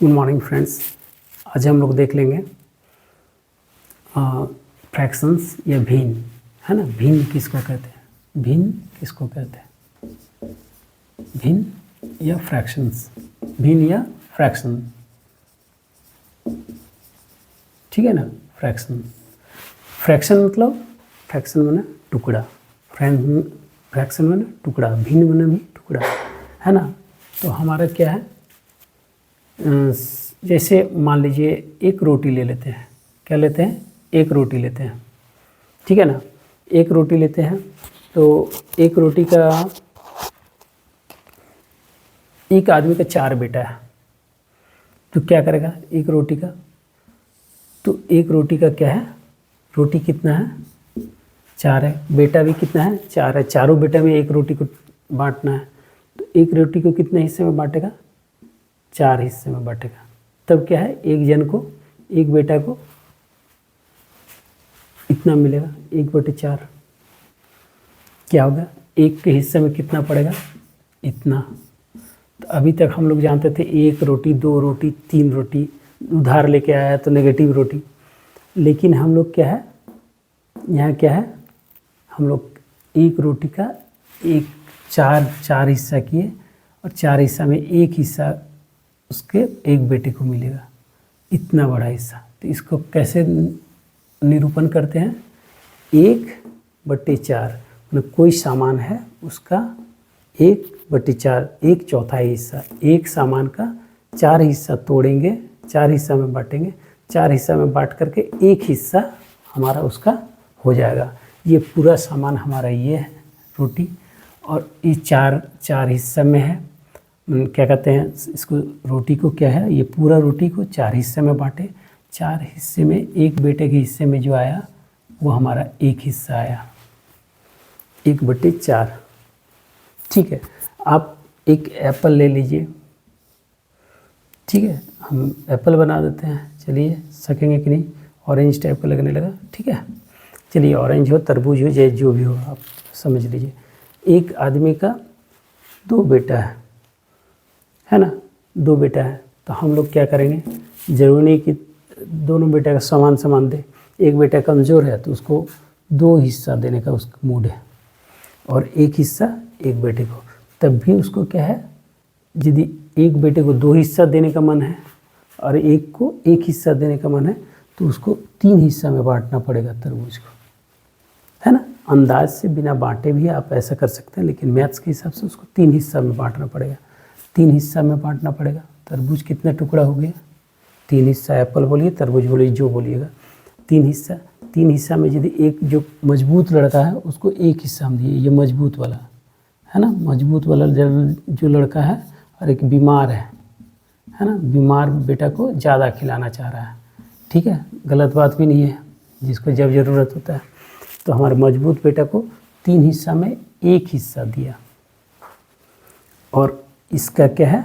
Good morning friends. आज हम लोग देख लेंगे फ्रैक्शंस या भिन्न, है ना। भिन्न किसको कहते हैं, भिन्न किसको कहते हैं, भिन्न या फ्रैक्शंस, भिन्न या फ्रैक्शन, ठीक है ना। फ्रैक्शन, फ्रैक्शन मतलब फ्रैक्शन माने टुकड़ा, फ्रैक्शन माने टुकड़ा, भिन्न माने भी टुकड़ा, है ना। तो हमारा क्या है, जैसे मान लीजिए एक रोटी ले लेते हैं, क्या लेते हैं, एक रोटी लेते हैं, ठीक है ना। एक रोटी लेते हैं तो एक रोटी का, एक आदमी का 4 बेटा है, तो क्या करेगा एक रोटी का, तो एक रोटी का क्या है, रोटी कितना है, 4 है, बेटा भी कितना है, 4 है, चारों बेटा में एक रोटी को बांटना है, तो एक रोटी को कितने हिस्से में बांटेगा, 4 हिस्से में बांटेगा। तब क्या है, एक जन को, एक बेटा को इतना मिलेगा, 1/4 क्या होगा, एक के हिस्से में कितना पड़ेगा, इतना। तो अभी तक हम लोग जानते थे 1 रोटी, 2 रोटी, 3 रोटी, उधार लेके आया तो नेगेटिव रोटी। लेकिन हम लोग क्या है, यहाँ क्या है, हम लोग एक रोटी का एक चार हिस्सा किए और 4 हिस्सा में एक हिस्सा उसके एक बेटे को मिलेगा, इतना बड़ा हिस्सा। तो इसको कैसे निरूपण करते हैं, 1/4, मतलब कोई सामान है उसका 1/4, 1/4 हिस्सा, एक सामान का 4 हिस्सा तोड़ेंगे, 4 हिस्सा में बांटेंगे, 4 हिस्सा में बांट करके एक हिस्सा हमारा उसका हो जाएगा। ये पूरा सामान हमारा ये है रोटी, और ये चार हिस्सा में है, क्या कहते हैं इसको, रोटी को क्या है, ये पूरा रोटी को 4 हिस्से में बांटे, 4 हिस्से में एक बेटे के हिस्से में जो आया वो हमारा एक हिस्सा आया, 1/4, ठीक है। आप एक एप्पल ले लीजिए, ठीक है, हम एप्पल बना देते हैं, चलिए सकेंगे कि नहीं, ऑरेंज टाइप का लगने लगा, ठीक है। चलिए ऑरेंज हो, तरबूज हो, जैसे जो भी हो आप समझ लीजिए। एक आदमी का 2 बेटा है ना, 2 बेटा है, तो हम लोग क्या करेंगे, जरूरी नहीं कि दोनों बेटा का समान दे, एक बेटा कमज़ोर है तो उसको 2 हिस्सा देने का उसका मूड है, और एक हिस्सा एक बेटे को। तब भी उसको क्या है, यदि एक बेटे को 2 हिस्सा देने का मन है और एक को 1 हिस्सा देने का मन है, तो उसको 3 हिस्सा में बांटना पड़ेगा तरबूज को, है ना। अंदाज से बिना बांटे भी आप ऐसा कर सकते हैं, लेकिन मैथ्स के हिसाब से उसको 3 हिस्सा में बांटना पड़ेगा, 3 हिस्सा में बांटना पड़ेगा। तरबूज कितने टुकड़ा हो गया, 3 हिस्सा, एप्पल बोलिए, तरबूज बोलिए, जो बोलिएगा, 3 हिस्सा। 3 हिस्सा में यदि एक जो मजबूत लड़का है उसको 1 हिस्सा हम दिए, ये मजबूत वाला है ना, मजबूत वाला जो लड़का है, और एक बीमार है ना, बीमार बेटा को ज़्यादा खिलाना चाह रहा है, ठीक है, गलत बात भी नहीं है, जिसको जब ज़रूरत होता है। तो हमारे मजबूत बेटा को 3 हिस्सा में 1 हिस्सा दिया, और इसका क्या है,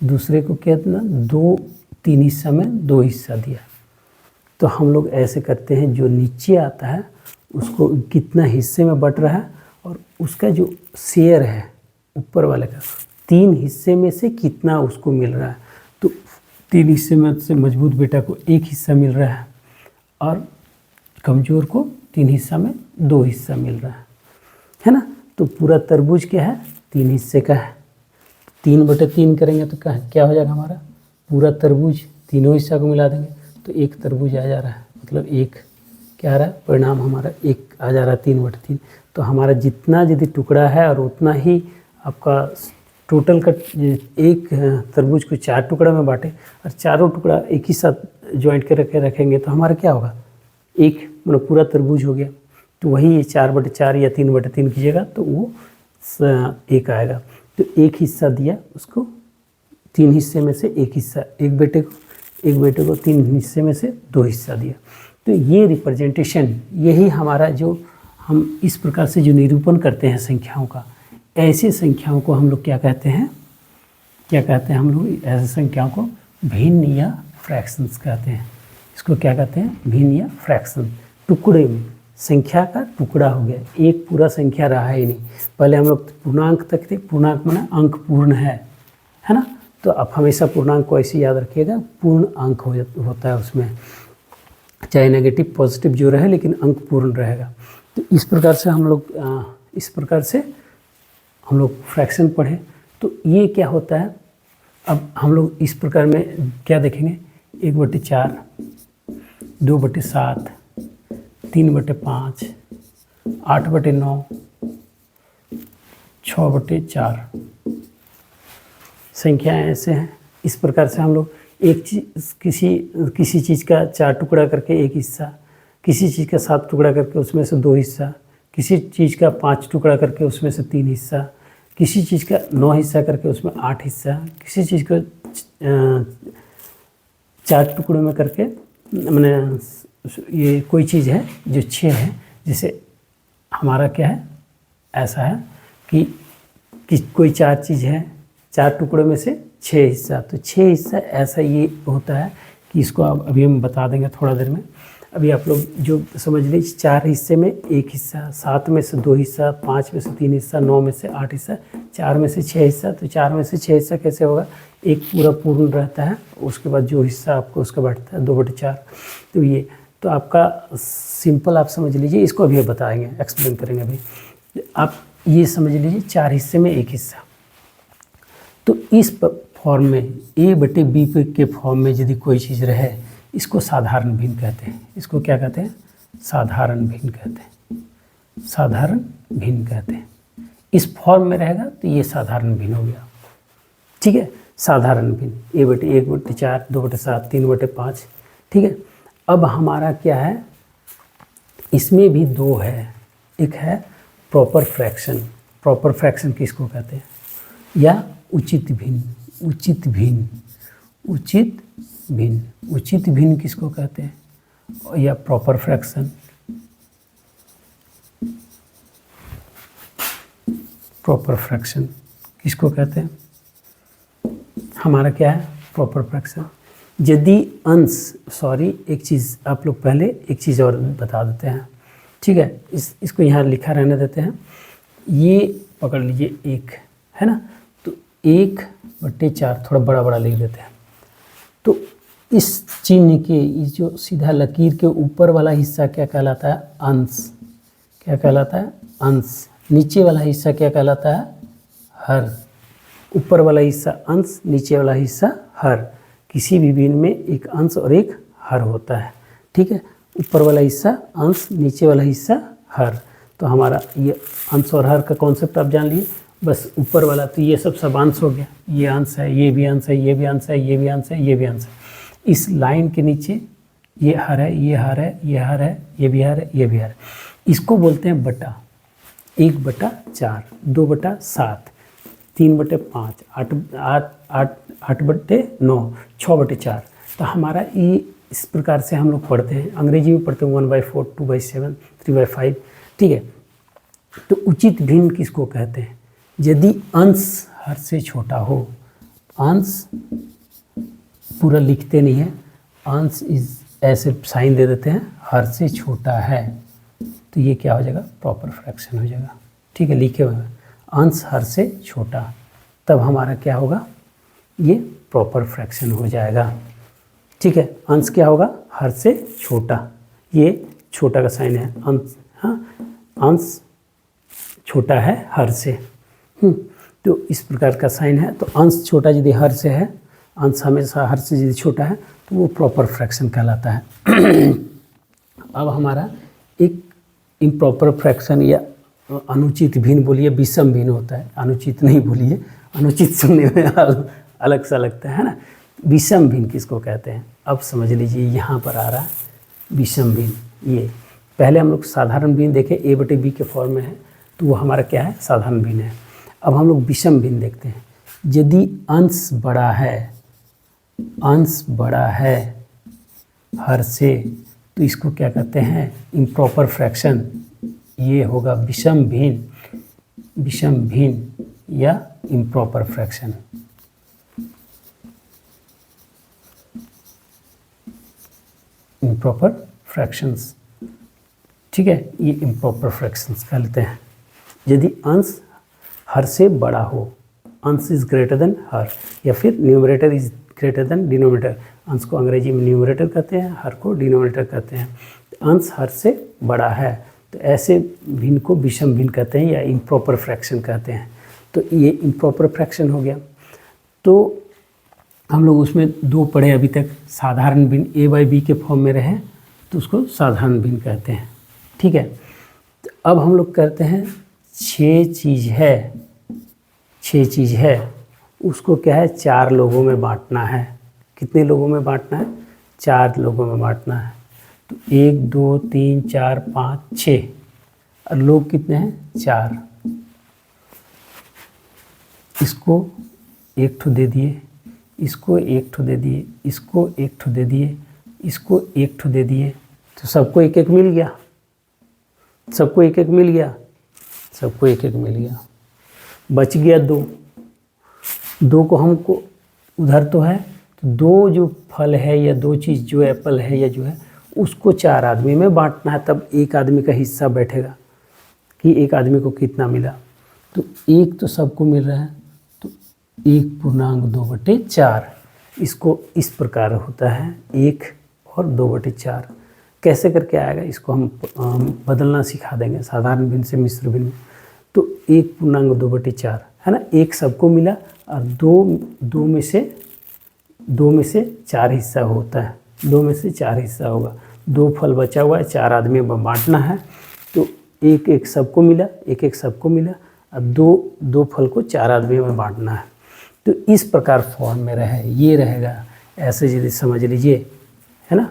दूसरे को क्या देना, 3 हिस्सा में 2 हिस्सा दिया। तो हम लोग ऐसे करते हैं, जो नीचे आता है उसको कितना हिस्से में बट रहा है, और उसका जो शेयर है ऊपर वाले का, 3 हिस्से में से कितना उसको मिल रहा है। तो 3 हिस्से में से मजबूत बेटा को 1 हिस्सा मिल रहा है, और कमज़ोर को 3 हिस्सा में 2 हिस्सा मिल रहा है ना। तो पूरा तरबूज क्या है, 3 हिस्से का है, 3/3 करेंगे तो क्या हो जाएगा, हमारा पूरा तरबूज तीनों हिस्सा को मिला देंगे तो 1 तरबूज आ जा रहा है, मतलब 1 क्या आ रहा है, परिणाम हमारा 1 आ जा रहा है, 3/3। तो हमारा जितना यदि टुकड़ा है और उतना ही आपका टोटल का, एक तरबूज को 4 टुकड़ा में बांटे और चारों टुकड़ा एक ही साथ ज्वाइंट करके रखेंगे, तो हमारा क्या होगा, 1, मतलब पूरा तरबूज हो गया। तो वही 4/4 या 3/3 कीजिएगा तो वो 1 आएगा। तो 1 हिस्सा दिया उसको, 3 हिस्से में से 1 हिस्सा एक बेटे को 3 हिस्से में से 2 हिस्सा दिया। तो ये रिप्रेजेंटेशन, यही हमारा जो हम इस प्रकार से जो निरूपण करते हैं संख्याओं का, ऐसी संख्याओं को हम लोग क्या कहते हैं, हम लोग ऐसे संख्याओं को भिन्न या फ्रैक्शंस कहते हैं। इसको क्या कहते हैं, भिन्न या फ्रैक्शन। टुकड़े में, संख्या का टुकड़ा हो गया, एक पूरा संख्या रहा ही नहीं। पहले हम लोग पूर्णांक तक थे, पूर्णांक माने अंक पूर्ण है ना। तो आप हमेशा पूर्णांक को ऐसे याद रखिएगा, पूर्ण अंक होता है उसमें, चाहे नेगेटिव पॉजिटिव जो रहे लेकिन अंक पूर्ण रहेगा। तो इस प्रकार से हम लोग फ्रैक्शन पढ़े। तो ये क्या होता है, अब हम लोग इस प्रकार में क्या देखेंगे, 1/4, 2/7, 3/5, 8/9, 6/4 संख्याएं ऐसे हैं। इस प्रकार से हम लोग एक चीज़ किसी चीज़ का 4 टुकड़ा करके एक हिस्सा, किसी चीज़ का 7 टुकड़ा करके उसमें से 2 हिस्सा, किसी चीज़ का 5 टुकड़ा करके उसमें से 3 हिस्सा, किसी चीज़ का 9 हिस्सा करके उसमें 8 हिस्सा, किसी चीज़ को 4 टुकड़ों में करके, मैंने ये कोई चीज़ है जो 6 है, जैसे हमारा क्या है, ऐसा है कि कोई 4 चीज़ है, 4 टुकड़ों में से 6 हिस्सा, तो 6 हिस्सा ऐसा ये होता है कि इसको अभी हम बता देंगे थोड़ा देर में। अभी आप लोग जो समझ लीजिए, 4 हिस्से में 1 हिस्सा, 7 में से 2 हिस्सा, 5 में से 3 हिस्सा, 9 में से 8 हिस्सा, 4 में से 6 हिस्सा। तो 4 में से 6 हिस्सा कैसे होगा, एक पूरा पूर्ण रहता है, उसके बाद जो हिस्सा आपको उसका बैठता है 2/4। तो ये तो आपका सिंपल आप समझ लीजिए, इसको अभी बताएंगे, एक्सप्लेन करेंगे अभी। आप ये समझ लीजिए 4 हिस्से में 1 हिस्सा। तो इस फॉर्म में A/B के फॉर्म में यदि कोई चीज़ रहे, इसको साधारण भिन्न कहते हैं। इसको क्या कहते हैं, साधारण भिन्न कहते हैं, साधारण भिन्न कहते हैं। इस फॉर्म में रहेगा तो ये साधारण भिन्न हो गया, ठीक है, साधारण भिन्न, A/1/4, 2/7, 3/5, ठीक है। अब हमारा क्या है, इसमें भी 2 है, एक है प्रॉपर फ्रैक्शन। प्रॉपर फ्रैक्शन किसको कहते हैं, या उचित भिन्न, उचित भिन्न, उचित भिन्न, उचित भिन्न किसको कहते हैं, या प्रॉपर फ्रैक्शन, प्रॉपर फ्रैक्शन किसको कहते हैं, हमारा क्या है प्रॉपर फ्रैक्शन। यदि अंश, एक चीज़ आप लोग पहले एक चीज़ और बता देते हैं, ठीक है, इसको यहाँ लिखा रहने देते हैं। ये पकड़ लीजिए, 1 है ना, तो 1/4 थोड़ा बड़ा बड़ा लिख देते हैं। तो इस चिन्ह के, इस जो सीधा लकीर के ऊपर वाला हिस्सा क्या कहलाता है, अंश। क्या कहलाता है, अंश। नीचे वाला हिस्सा क्या कहलाता है, हर। ऊपर वाला हिस्सा अंश, नीचे वाला हिस्सा हर। किसी भी भिन्न में एक अंश और एक हर होता है, ठीक है। ऊपर वाला हिस्सा अंश, नीचे वाला हिस्सा हर। तो हमारा ये अंश और हर का कॉन्सेप्ट आप जान लिए। बस ऊपर वाला तो ये सब अंश हो गया, ये अंश है, ये भी अंश है, ये भी अंश है, ये भी अंश है, ये भी अंश है। इस लाइन के नीचे ये हर है, ये हर है, ये हर है, ये भी हर है, ये भी हर है। इसको बोलते हैं बटा। 1/4, 2/7, 3/5, 8/9, 6/4। तो हमारा ये इस प्रकार से हम लोग पढ़ते हैं। अंग्रेजी में पढ़ते हैं 1/4, 2/7, 3/5, ठीक है। तो उचित भिन्न किसको कहते हैं, यदि अंश हर से छोटा हो। अंश पूरा लिखते नहीं है, अंश इस ऐसे साइन दे देते हैं, हर से छोटा है, तो ये क्या हो जाएगा, प्रॉपर फ्रैक्शन हो जाएगा, ठीक है। लिखे हुए अंश हर से छोटा, तब हमारा क्या होगा, ये प्रॉपर फ्रैक्शन हो जाएगा, ठीक है। अंश क्या होगा, हर से छोटा, ये छोटा का साइन है, अंश, हाँ, अंश छोटा है हर से, तो इस प्रकार का साइन है। तो अंश छोटा यदि हर से है, अंश हमेशा हर से यदि छोटा है, तो वो प्रॉपर फ्रैक्शन कहलाता है। अब हमारा एक इम्प्रॉपर फ्रैक्शन या अनुचित भिन्न बोलिए, विषम भिन्न होता है, अनुचित नहीं बोलिए, अनुचित सुनने में अलग सा लगता है ना। विषम भिन्न किसको कहते हैं, अब समझ लीजिए, यहाँ पर आ रहा है विषम भिन्न। ये पहले हम लोग साधारण भिन्न देखे, A/B के फॉर्म में है, तो वो हमारा क्या है, साधारण भिन्न है। अब हम लोग विषम भिन्न देखते हैं। यदि अंश बड़ा है, अंश बड़ा है हर से, तो इसको क्या कहते हैं, इम्प्रॉपर फ्रैक्शन। ये होगा विषम भिन्न, विषम भिन्न या इम्प्रॉपर फ्रैक्शन। इम्प्रॉपर फ्रैक्शंस, ठीक है, ये इम्प्रॉपर फ्रैक्शंस कहते हैं। यदि अंश हर से बड़ा हो, अंश इज ग्रेटर देन हर, या फिर numerator is greater than denominator. अंश को अंग्रेजी में न्यूमरेटर कहते हैं, हर को डिनोमिनेटर कहते हैं। अंश हर से बड़ा है तो ऐसे भिन्न को विषम भिन्न कहते हैं या इम्प्रॉपर फ्रैक्शन कहते हैं। तो ये इम्प्रॉपर फ्रैक्शन हो गया। तो हम लोग उसमें दो पढ़े अभी तक, साधारण भिन्न ए बाई बी के फॉर्म में रहे तो उसको साधारण भिन्न कहते हैं, ठीक है। तो अब हम लोग करते हैं 6 चीज़ है उसको क्या है 4 लोगों में बांटना है। कितने लोगों में बांटना है? 4 लोगों में बांटना है। तो 1 2 3 4 5 6 और लोग कितने हैं? 4। इसको 1 ठो दे दिए, इसको 1 ठो दे दिए, इसको 1 ठो दे दिए, इसको 1 ठो दे दिए, तो सबको 1-1 मिल गया। सबको 1-1 मिल गया, सबको 1-1 मिल गया। बच गया 2 को हमको उधर तो है, तो 2 जो फल है या 2 चीज़ जो एप्पल है या जो है उसको 4 आदमी में बांटना है। तब एक आदमी का हिस्सा बैठेगा कि एक आदमी को कितना मिला। तो 1 तो सबको मिल रहा है, तो 1/2/4। इसको इस प्रकार होता है 1 और 2/4। कैसे करके आएगा इसको हम बदलना सिखा देंगे साधारण भिन्न से मिश्र भिन्न। तो 1/2/4 है ना, 1 सबको मिला और 2 में से 4 हिस्सा होता है, 2 में से 4 हिस्सा होगा। 2 फल बचा हुआ है, 4 आदमी में बांटना है। तो 1-1 सबको मिला, 1-1 सबको मिला और 2 फल को 4 आदमी में बांटना है। तो इस प्रकार फॉर्म में रहे, ये रहेगा। ऐसे यदि समझ लीजिए, है ना,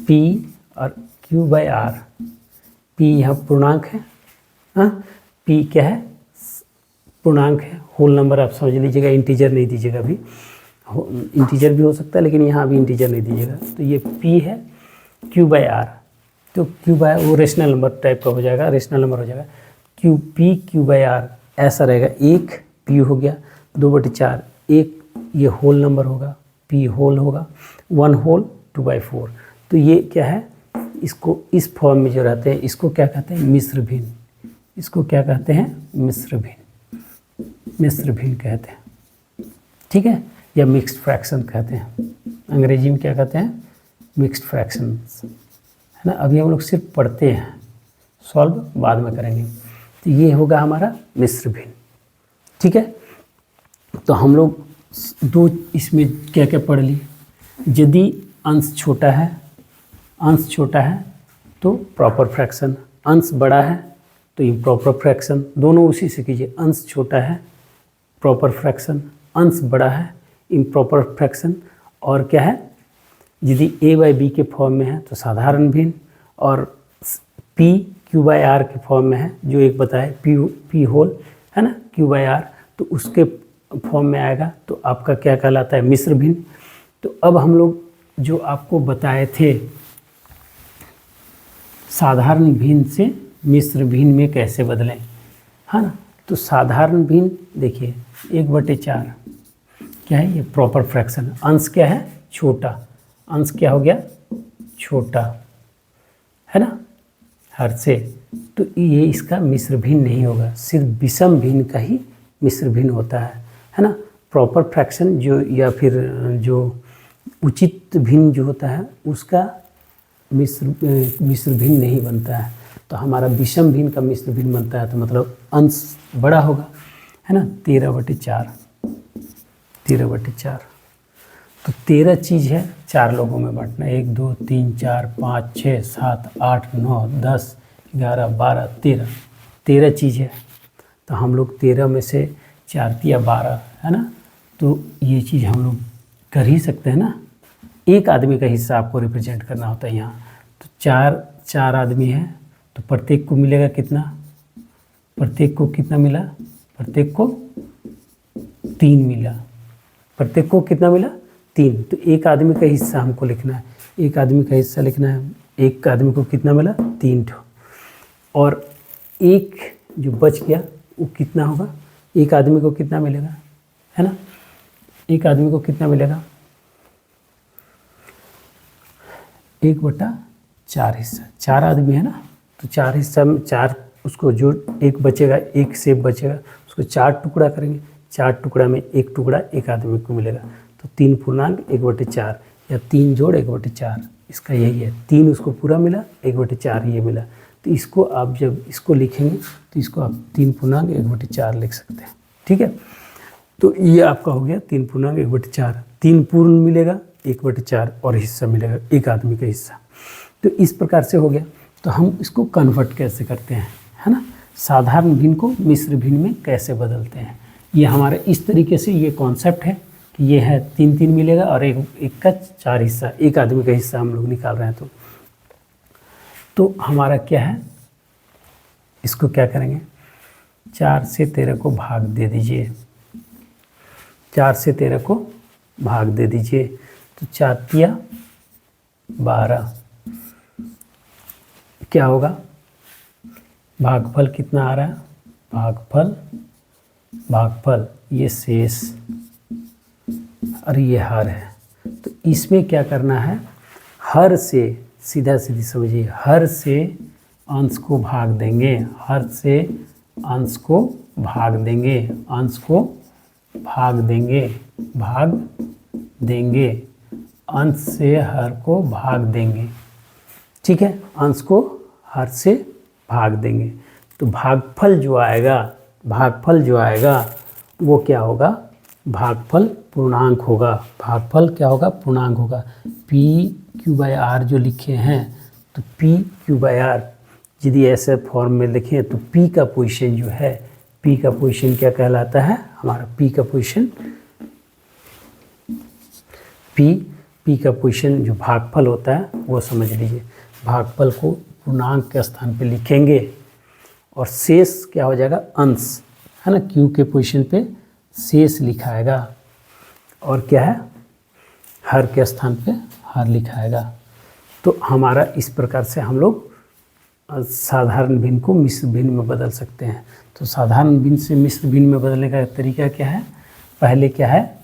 P और Q/R। P यहाँ पूर्णांक है, हाँ, P क्या है? पूर्णांक है, होल नंबर आप समझ लीजिएगा, इंटीजर नहीं दीजिएगा। अभी इंटीजर भी हो सकता है लेकिन यहाँ अभी इंटीजर नहीं दीजिएगा। तो ये P है, Q/R। तो Q/R वो रेशनल नंबर टाइप का हो जाएगा, रेशनल नंबर हो जाएगा। P Q/R ऐसा रहेगा। 1 P हो गया, 2/4, 1 ये होल नंबर होगा, P होल होगा, 1 होल 2/4। तो ये क्या है? इसको इस फॉर्म में जो रहते हैं इसको क्या कहते हैं? मिश्र भिन्न। इसको क्या कहते हैं? मिश्र भिन्न, मिश्र भिन्न कहते हैं, ठीक है, या मिक्स्ड फ्रैक्शन कहते हैं। अंग्रेजी में क्या कहते हैं? मिक्स्ड फ्रैक्शंस, है ना। अभी हम लोग सिर्फ पढ़ते हैं, सॉल्व बाद में करेंगे। तो ये होगा हमारा मिश्र भिन्न, ठीक है। तो हम लोग 2 इसमें क्या क्या पढ़ लिए। यदि अंश छोटा है तो प्रॉपर फ्रैक्शन, अंश बड़ा है तो इम्प्रॉपर फ्रैक्शन। दोनों उसी से कीजिए। अंश छोटा है प्रॉपर फ्रैक्शन, अंश बड़ा है इम्प्रॉपर फ्रैक्शन। और क्या है? यदि A/B के फॉर्म में है तो साधारण भिन्न, और P Q/R के फॉर्म में है, जो एक बताए P होल, है ना, Q/R, तो उसके फॉर्म में आएगा तो आपका क्या कहलाता है? मिश्र भिन्न। तो अब हम लोग जो आपको बताए थे साधारण भिन्न से मिश्र भिन्न में कैसे बदलें, है ना। तो साधारण भिन्न देखिए 1/4 क्या है? ये प्रॉपर फ्रैक्शन। अंश क्या है? छोटा। अंश क्या हो गया? छोटा, है ना, हर से। तो ये इसका मिश्र भिन्न नहीं होगा, सिर्फ विषम भिन्न का ही मिश्र भिन्न होता है ना। प्रॉपर फ्रैक्शन जो या फिर जो उचित भिन्न जो होता है उसका मिश्र भिन्न नहीं बनता है। तो हमारा विषम भिन्न का मिश्र भिन्न बनता है, तो मतलब अंश बड़ा होगा, है ना। 13/4, 13/4। तो 13 चीज़ है 4 लोगों में बांटना। 1 2 3 4 5 6 7 8 9 10 11 12 13 चीज़ है। तो हम लोग 13 में से 4 या 12, है ना। तो ये चीज़ हम लोग कर ही सकते हैं ना। एक आदमी का हिस्सा आपको रिप्रेजेंट करना होता है यहाँ। तो 4 आदमी है तो प्रत्येक को मिलेगा कितना? प्रत्येक को कितना मिला? प्रत्येक को 3 मिला। प्रत्येक को कितना मिला? 3। तो एक आदमी का हिस्सा हमको लिखना है, एक आदमी का हिस्सा लिखना है। एक आदमी को कितना मिला? 3 ठो। और एक जो बच गया वो कितना होगा? एक आदमी को कितना मिलेगा, है ना। एक आदमी को कितना मिलेगा? 1/4 हिस्सा। 4 आदमी है ना, तो 4 हिस्सा में 4 उसको जो एक बचेगा, एक सेब बचेगा, उसको 4 टुकड़ा करेंगे, 4 टुकड़ा में एक टुकड़ा एक आदमी को मिलेगा, तो 3 पूर्णांक 1/4 या 3 जोड़ 1/4, इसका यही है। 3 उसको पूरा मिला, 1/4 ये मिला। तो इसको आप जब इसको लिखेंगे तो इसको आप 3 पूर्णांक 1/4 लिख सकते हैं। ठीक है, तो ये आपका हो गया 3 पूर्णांक 1/4। 3 पूर्ण मिलेगा, 1/4 और हिस्सा मिलेगा, एक आदमी का हिस्सा। तो इस प्रकार से हो गया। तो हम इसको कन्वर्ट कैसे करते हैं, है ना, साधारण भिन्न को मिश्र भिन्न में कैसे बदलते हैं। ये हमारे इस तरीके से ये कॉन्सेप्ट है कि ये है 3 मिलेगा और एक का 4 हिस्सा, एक आदमी का हिस्सा हम लोग निकाल रहे हैं। तो हमारा क्या है, इसको क्या करेंगे, 4 से 13 को भाग दे दीजिए, 4 से 13 को भाग दे दीजिए। तो 4 तिया 12, क्या होगा, भागफल कितना आ रहा है, भागफल ये शेष और ये हर है। तो इसमें क्या करना है, हर से सीधा सीधी समझिए, हर से अंश को भाग देंगे, हर से अंश को भाग देंगे, अंश को भाग देंगे, अंश से हर को भाग देंगे। ठीक है, अंश को हर से भाग देंगे। तो भागफल जो आएगा वो क्या होगा, भागफल पूर्णांक होगा। भागफल क्या होगा, पूर्णांक होगा। PQ/R जो लिखे हैं, तो PQ/R यदि ऐसे फॉर्म में लिखें तो P का पोजीशन जो है, P का पोजीशन क्या कहलाता है, हमारा P का पोजीशन, P का पोजीशन जो भागफल होता है वो समझ लीजिए। भागफल को पूर्णांक के स्थान पे लिखेंगे और शेष क्या हो जाएगा, अंश, है ना, Q के पोजीशन पे शेष लिखाएगा और क्या है, हर के स्थान पे हर लिखाएगा। तो हमारा इस प्रकार से हम लोग साधारण भिन्न को मिश्र भिन्न में बदल सकते हैं। तो साधारण भिन्न से मिश्र भिन्न में बदलने का तरीका क्या है, पहले क्या है,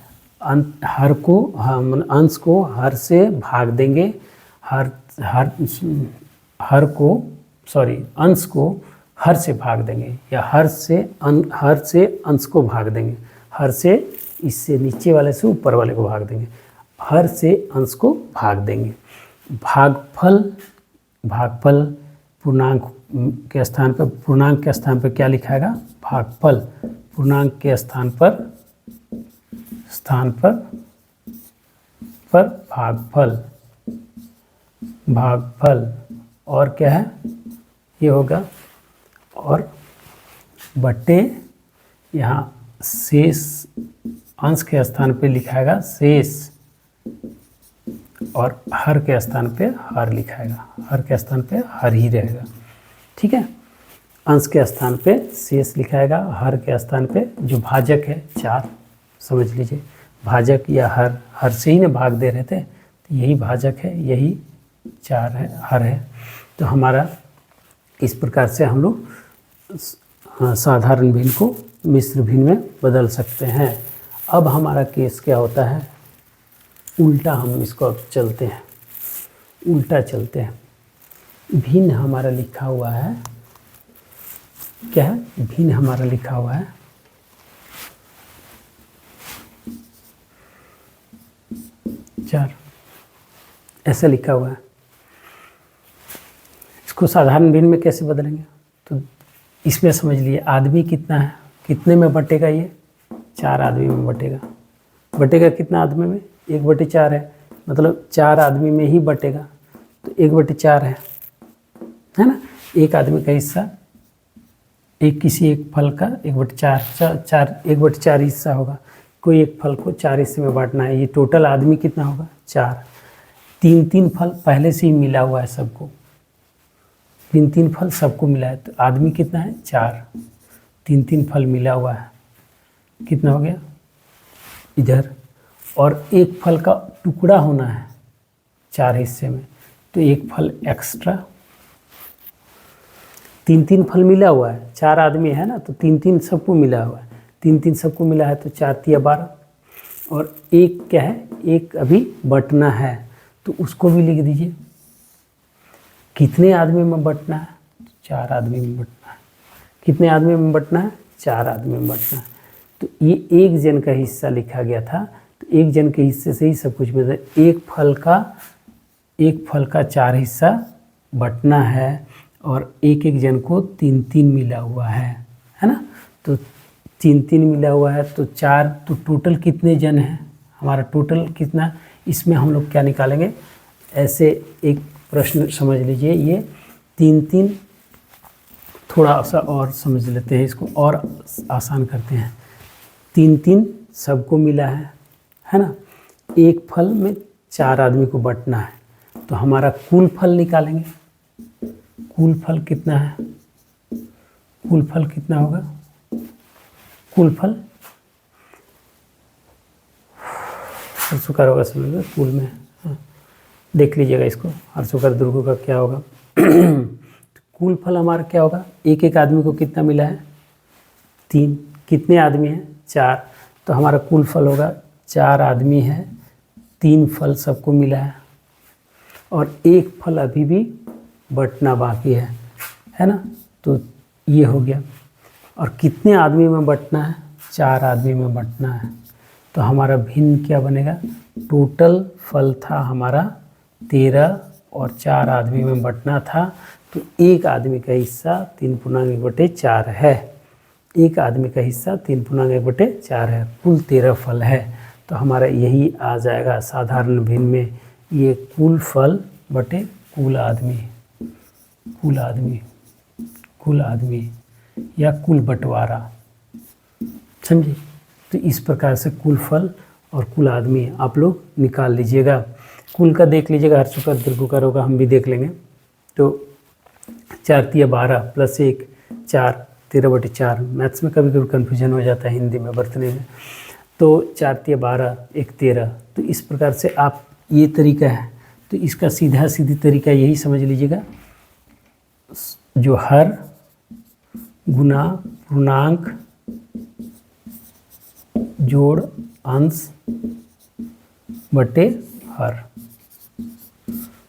हर को हम अंश को हर से भाग देंगे, अंश को हर से भाग देंगे या हर से अंश को भाग देंगे, हर से इससे नीचे वाले से ऊपर वाले को भाग देंगे, हर से अंश को भाग देंगे। भागफल पूर्णांक के स्थान पर क्या लिखाएगा, भागफल, पूर्णांक के स्थान पर भागफल और क्या है, ये होगा, और बट्टे यहाँ शेष, अंश के स्थान पे लिखाएगा शेष और हर के स्थान पे हर लिखाएगा, हर के स्थान पे हर ही रहेगा। ठीक है, अंश के स्थान पे शेष लिखाएगा, हर के स्थान पे जो भाजक है 4 समझ लीजिए, भाजक या हर से ही ना भाग दे रहे थे, तो यही भाजक है, यही 4 है, हर है। तो हमारा इस प्रकार से हम लोग साधारण भिन्न को मिश्र भिन्न में बदल सकते हैं। अब हमारा केस क्या होता है, उल्टा हम इसको अब चलते हैं, उल्टा चलते हैं। भिन्न हमारा लिखा हुआ है, क्या है, भिन्न हमारा लिखा हुआ है 4, ऐसा लिखा हुआ है। इसको साधारण भिन्न में कैसे बदलेंगे, तो इसमें समझ लिए आदमी कितना है, कितने में बटेगा, ये 4 आदमी में बटेगा कितना आदमी में, 1/4 है, मतलब 4 आदमी में ही बटेगा, तो 1/4 है ना। एक आदमी का हिस्सा, किसी एक फल का 1/4 हिस्सा होगा, कोई एक फल को 4 हिस्से में बांटना है, ये टोटल आदमी कितना होगा, 4। 3 फल पहले से ही मिला हुआ है सबको, 3 फल सबको मिला है, तो आदमी कितना है, 4। 3 फल मिला हुआ है, कितना हो गया इधर, और एक फल का टुकड़ा होना है 4 हिस्से में, तो एक फल एक्स्ट्रा। 3 फल मिला हुआ है, 4 आदमी है ना, तो 3 सबको मिला हुआ है, 3 सबको मिला है, तो 4 तिया 12, और एक क्या है, एक अभी बटना है, तो उसको भी लिख दीजिए। कितने आदमी में बटना है, 4 आदमी में बटना है। कितने आदमी में बटना है, 4 आदमी में बांटना। तो ये एक जन का हिस्सा लिखा गया था, तो एक जन के हिस्से से ही सब कुछ मिलता है। एक फल का 4 हिस्सा बंटना है और एक एक जन को 3-3 मिला हुआ है ना। तो 3-3 मिला हुआ है तो 4, तो टोटल कितने जन हैं, हमारा टोटल कितना, इसमें हम लोग क्या निकालेंगे, ऐसे एक प्रश्न समझ लीजिए, ये 3-3, थोड़ा सा और समझ लेते हैं इसको और आसान करते हैं। 3-3 सबको मिला है ना। एक फल में 4 आदमी को बंटना है, तो हमारा कुल फल निकालेंगे। कुल फल कितना है, कुल फल कितना होगा, कुल फल हर्षुकार होगा, समझ कुल में। हाँ, देख लीजिएगा इसको, हर्षुकार दुर्गु का क्या होगा। कुल फल हमारा क्या होगा, एक एक आदमी को कितना मिला है, 3। कितने आदमी हैं, 4। तो हमारा कुल फल होगा 4 आदमी है, 3 फल सबको मिला है और एक फल अभी भी बंटना बाकी है ना। तो ये हो गया। और कितने आदमी में बंटना है, 4 आदमी में बंटना है। तो हमारा भिन्न क्या बनेगा, टोटल फल था हमारा 13 और 4 आदमी में बंटना था। तो एक आदमी का हिस्सा 3/1/4 है, एक आदमी का हिस्सा 3/1/4 है, कुल 13 फल है। तो हमारा यही आ जाएगा साधारण भिन्न में, ये कुल फल बटे कुल आदमी, कुल आदमी, कुल आदमी या कुल बंटवारा, समझे। तो इस प्रकार से कुल फल और कुल आदमी आप लोग निकाल लीजिएगा। कुल का देख लीजिएगा, हर्षुकार दीर्घकार होगा, हम भी देख लेंगे। तो 4×3 12 + 1 4, 13/4। मैथ्स में कभी कभी कन्फ्यूजन हो जाता है हिंदी में बरतने में। तो 4×3 12, 1 13। तो इस प्रकार से आप, ये तरीका है, तो इसका सीधी तरीका यही समझ लीजिएगा, जो हर गुना पूर्णांक जोड़ अंश बटे हर।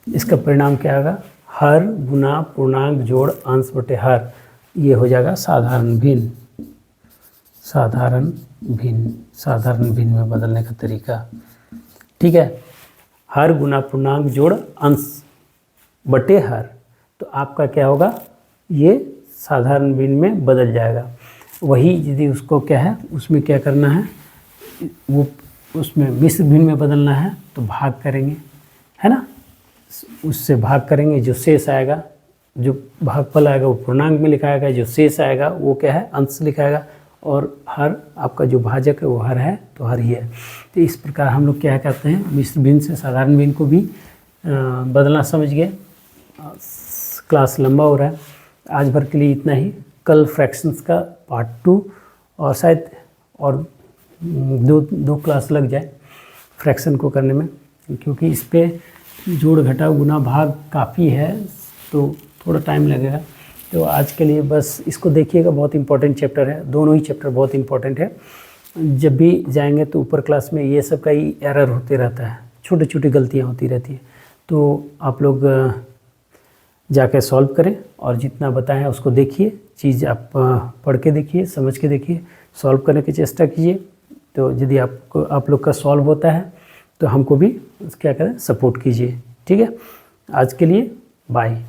इसका परिणाम क्या होगा, हर गुना पूर्णांक जोड़ अंश बटे हर, ये हो जाएगा साधारण भिन्न। साधारण भिन्न, साधारण भिन्न में बदलने का तरीका, ठीक है। हर गुना पूर्णांक जोड़ अंश बटे हर, तो आपका क्या होगा, ये साधारण भिन्न में बदल जाएगा। वही यदि उसको क्या है, उसमें क्या करना है, वो उसमें मिश्र भिन्न में बदलना है तो भाग करेंगे, है ना। उससे भाग करेंगे, जो शेष आएगा, जो भागफल आएगा वो पूर्णांक में लिखाएगा, जो शेष आएगा वो क्या है, अंश लिखाएगा। और हर आपका जो भाजक है वो हर है, तो हर ही है। तो इस प्रकार हम लोग क्या करते हैं, मिश्र भिन्न से साधारण भिन्न को भी बदलना समझ गए। क्लास लंबा हो रहा है, आज भर के लिए इतना ही। कल फ्रैक्शंस का पार्ट 2 और शायद और दो क्लास लग जाए फ्रैक्शन को करने में, क्योंकि इस पे जोड़ घटाव गुना भाग काफ़ी है, तो थोड़ा टाइम लगेगा। तो आज के लिए बस इसको देखिएगा, बहुत इंपॉर्टेंट चैप्टर है, दोनों ही चैप्टर बहुत इंपॉर्टेंट है। जब भी जाएंगे तो ऊपर क्लास में ये सब का ही एरर होते रहता है, छोटी छोटी गलतियाँ होती रहती है। तो आप लोग जाके सॉल्व करें और जितना बताया उसको देखिए, चीज़ आप पढ़ के देखिए, समझ के देखिए, सॉल्व करने की चेष्टा कीजिए। तो यदि आप लोग का सॉल्व होता है तो हमको भी क्या करें, सपोर्ट कीजिए, ठीक है। आज के लिए बाय।